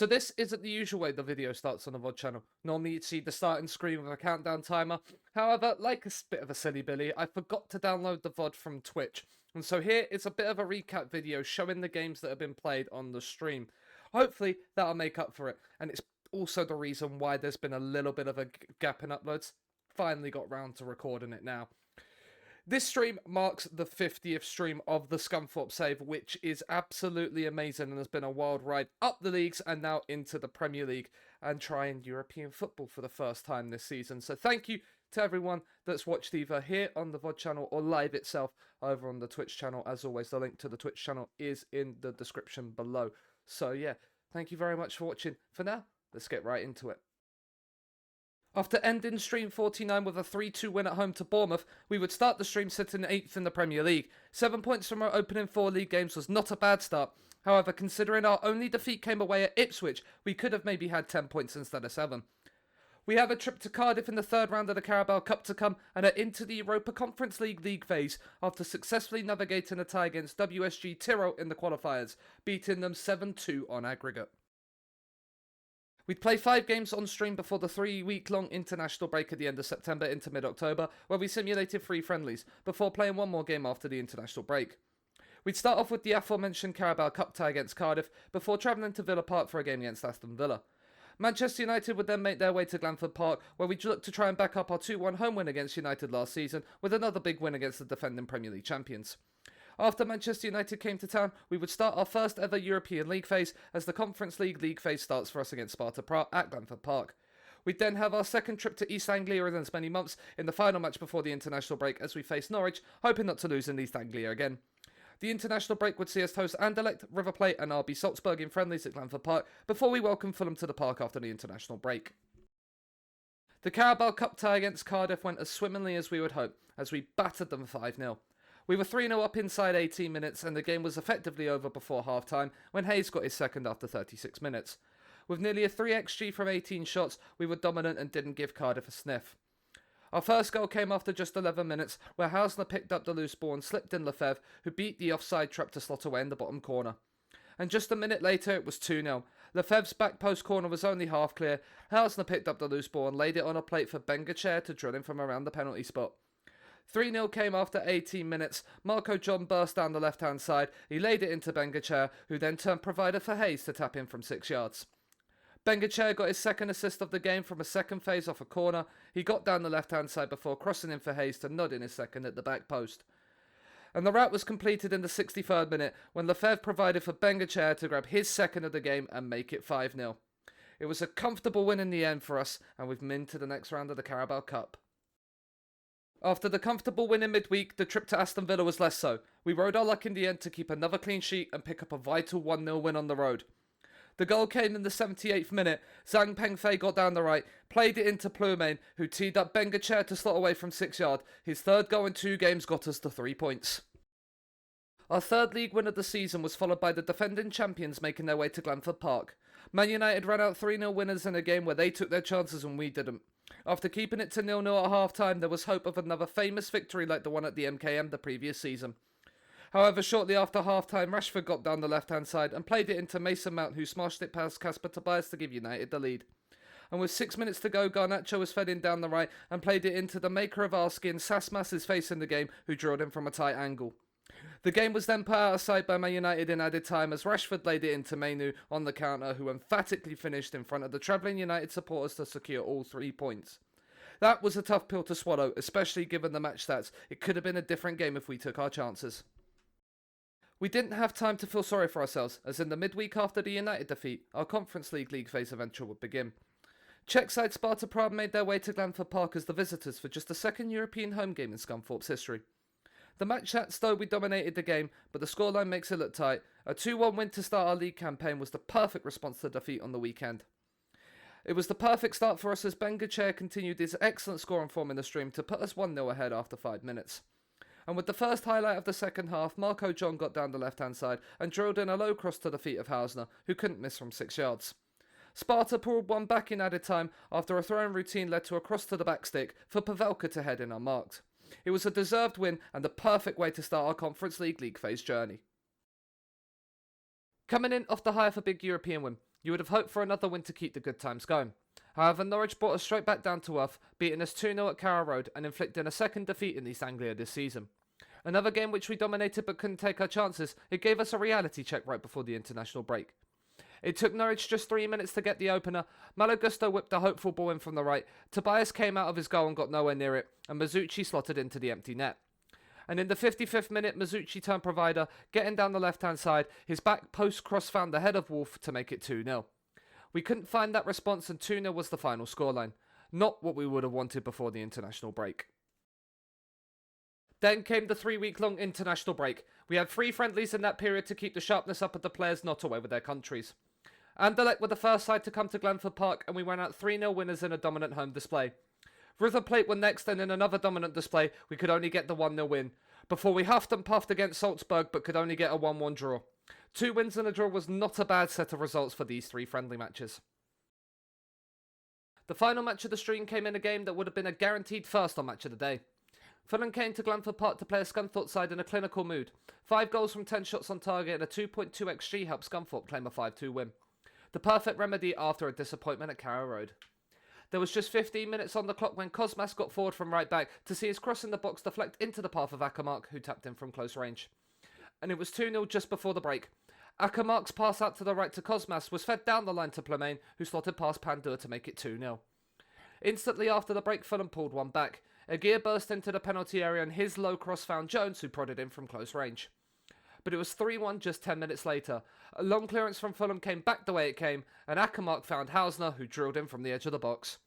So this isn't the usual way the video starts on the VOD channel. Normally you'd see the starting screen with a countdown timer. However, like a bit of a silly billy, I forgot to download the VOD from Twitch. And so here is a bit of a recap video showing the games that have been played on the stream. Hopefully that'll make up for it. And it's also the reason why there's been a little bit of a gap in uploads. Finally got round to recording it now. This stream marks the 50th stream of the Scunthorpe save, which is absolutely amazing and has been a wild ride up the leagues and now into the Premier League and trying European football for the first time this season. So thank you to everyone that's watched either here on the VOD channel or live itself over on the Twitch channel. As always, the link to the Twitch channel is in the description below. So yeah, thank you very much for watching. For now, let's get right into it. After ending stream 49 with a 3-2 win at home to Bournemouth, we would start the stream sitting 8th in the Premier League. 7 points from our opening 4 league games was not a bad start. However, considering our only defeat came away at Ipswich, we could have maybe had 10 points instead of 7. We have a trip to Cardiff in the 3rd round of the Carabao Cup to come and are into the Europa Conference League phase after successfully navigating a tie against WSG Tyrrell in the qualifiers, beating them 7-2 on aggregate. We'd play 5 games on stream before the 3-week-long international break at the end of September into mid-October, where we simulated 3 friendlies, before playing 1 more game after the international break. We'd start off with the aforementioned Carabao Cup tie against Cardiff, before travelling to Villa Park for a game against Aston Villa. Manchester United would then make their way to Glanford Park, where we'd look to try and back up our 2-1 home win against United last season, with another big win against the defending Premier League champions. After Manchester United came to town, we would start our first ever European League phase as the Conference League phase starts for us against Sparta Prague at Glanford Park. We'd then have our second trip to East Anglia in as many months in the final match before the international break as we face Norwich, hoping not to lose in East Anglia again. The international break would see us host Anderlecht, River Plate and RB Salzburg in friendlies at Glanford Park before we welcome Fulham to the park after the international break. The Carabao Cup tie against Cardiff went as swimmingly as we would hope, as we battered them 5-0. We were 3-0 up inside 18 minutes and the game was effectively over before half-time when Hayes got his second after 36 minutes. With nearly a 3xG from 18 shots, we were dominant and didn't give Cardiff a sniff. Our first goal came after just 11 minutes, where Hausner picked up the loose ball and slipped in Lefebvre, who beat the offside trap to slot away in the bottom corner. And just a minute later, it was 2-0. Lefebvre's back post corner was only half clear. Hausner picked up the loose ball and laid it on a plate for Bengachair to drill in from around the penalty spot. 3-0 came after 18 minutes. Marco John burst down the left-hand side. He laid it into Bengachair, who then turned provider for Hayes to tap in from 6 yards. Bengachair got his second assist of the game from a second phase off a corner. He got down the left-hand side before crossing in for Hayes to nod in his second at the back post. And the rout was completed in the 63rd minute when Lefebvre provided for Bengachair to grab his second of the game and make it 5-0. It was a comfortable win in the end for us, and we've moved to the next round of the Carabao Cup. After the comfortable win in midweek, the trip to Aston Villa was less so. We rode our luck in the end to keep another clean sheet and pick up a vital 1-0 win on the road. The goal came in the 78th minute. Zhang Pengfei got down the right, played it into Plumain, who teed up Bengachair to slot away from 6 yards. His third goal in 2 games got us to 3 points. Our third league win of the season was followed by the defending champions making their way to Glanford Park. Man United ran out 3-0 winners in a game where they took their chances and we didn't. After keeping it to 0-0 at half-time, there was hope of another famous victory like the one at the MKM the previous season. However, shortly after half-time, Rashford got down the left-hand side and played it into Mason Mount, who smashed it past Kasper Tobias to give United the lead. And with 6 minutes to go, Garnacho was fed in down the right and played it into the maker of our skin, Sasmas is facing the game, who drilled him from a tight angle. The game was then put out of sight by Man United in added time as Rashford laid it into Mainu on the counter, who emphatically finished in front of the travelling United supporters to secure all 3 points. That was a tough pill to swallow, especially given the match stats. It could have been a different game if we took our chances. We didn't have time to feel sorry for ourselves, as in the midweek after the United defeat, our Conference League phase eventual would begin. Czech side Sparta Prague made their way to Glanford Park as the visitors for just the second European home game in Scunthorpe's history. The match stats though we dominated the game, but the scoreline makes it look tight. A 2-1 win to start our league campaign was the perfect response to defeat on the weekend. It was the perfect start for us as Bengachair continued his excellent scoring form in the stream to put us 1-0 ahead after 5 minutes. And with the first highlight of the second half, Marco John got down the left-hand side and drilled in a low cross to the feet of Hausner, who couldn't miss from 6 yards. Sparta pulled one back in added time after a throwing routine led to a cross to the back stick for Pavelka to head in unmarked. It was a deserved win and the perfect way to start our Conference League phase journey. Coming in off the high of a big European win, You would have hoped for another win to keep the good times going. However, Norwich brought us straight back down to earth, beating us 2-0 at Carrow Road and inflicting a second defeat in East Anglia this season. Another game which we dominated but couldn't take our chances, it gave us a reality check right before the international break. It took Norwich just 3 minutes to get the opener. Malo Gusto whipped a hopeful ball in from the right, Tobias came out of his goal and got nowhere near it, and Mizuchi slotted into the empty net. And in the 55th minute, Mizuchi turned provider, getting down the left-hand side, his back post cross found the head of Wolf to make it 2-0. We couldn't find that response and 2-0 was the final scoreline. Not what we would have wanted before the international break. Then came the 3-week-long international break. We had 3 friendlies in that period to keep the sharpness up of the players not away with their countries. Anderlecht were the first side to come to Glanford Park and we went out 3-0 winners in a dominant home display. River Plate were next and in another dominant display we could only get the 1-0 win. Before we huffed and puffed against Salzburg but could only get a 1-1 draw. 2 wins and a draw was not a bad set of results for these 3 friendly matches. The final match of the stream came in a game that would have been a guaranteed first on Match of the Day. Fulham came to Glanford Park to play a Scunthorpe side in a clinical mood. 5 goals from 10 shots on target and a 2.2 XG helped Scunthorpe claim a 5-2 win. The perfect remedy after a disappointment at Carrow Road. There was just 15 minutes on the clock when Cosmas got forward from right back to see his cross in the box deflect into the path of Ackermark, who tapped in from close range. And it was 2-0 just before the break. Ackermark's pass out to the right to Cosmas was fed down the line to Plemain, who slotted past Pandur to make it 2-0. Instantly after the break, Fulham pulled one back. Aguirre burst into the penalty area and his low cross found Jones, who prodded in from close range. But it was 3-1 just 10 minutes later. A long clearance from Fulham came back the way it came, and Ackermark found Hausner, who drilled in from the edge of the box.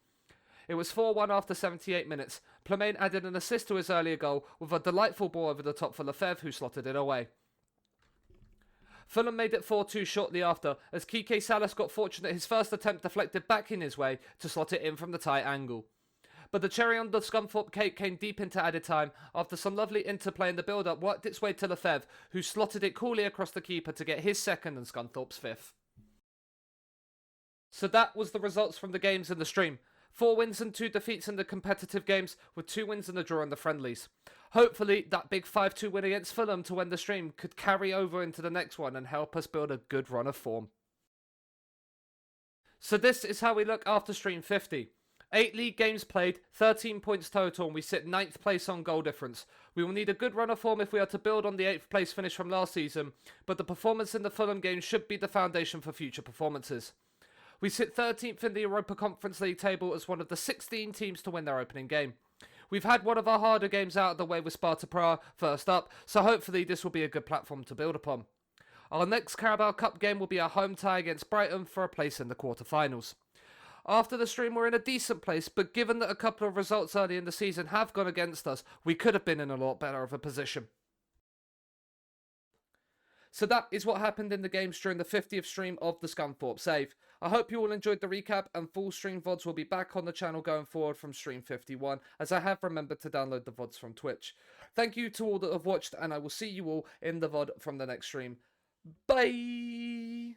It was 4-1 after 78 minutes. Plemain added an assist to his earlier goal with a delightful ball over the top for Lefebvre, who slotted it away. Fulham made it 4-2 shortly after, as Kike Salas got fortunate his first attempt deflected back in his way to slot it in from the tight angle. But the cherry on the Scunthorpe cake came deep into added time after some lovely interplay in the build-up worked its way to Lefebvre, who slotted it coolly across the keeper to get his second and Scunthorpe's 5th. So that was the results from the games in the stream. 4 wins and 2 defeats in the competitive games, with 2 wins and a draw in the friendlies. Hopefully, that big 5-2 win against Fulham to win the stream could carry over into the next one and help us build a good run of form. So this is how we look after stream 50. 8 league games played, 13 points total, and we sit 9th place on goal difference. We will need a good run of form if we are to build on the 8th place finish from last season, but the performance in the Fulham game should be the foundation for future performances. We sit 13th in the Europa Conference League table as one of the 16 teams to win their opening game. We've had one of our harder games out of the way with Sparta Prague first up, so hopefully this will be a good platform to build upon. Our next Carabao Cup game will be our home tie against Brighton for a place in the quarter-finals. After the stream, we're in a decent place, but given that a couple of results early in the season have gone against us, we could have been in a lot better of a position. So that is what happened in the games during the 50th stream of the Scunthorpe Save. I hope you all enjoyed the recap, and full stream VODs will be back on the channel going forward from stream 51, as I have remembered to download the VODs from Twitch. Thank you to all that have watched, and I will see you all in the VOD from the next stream. Bye!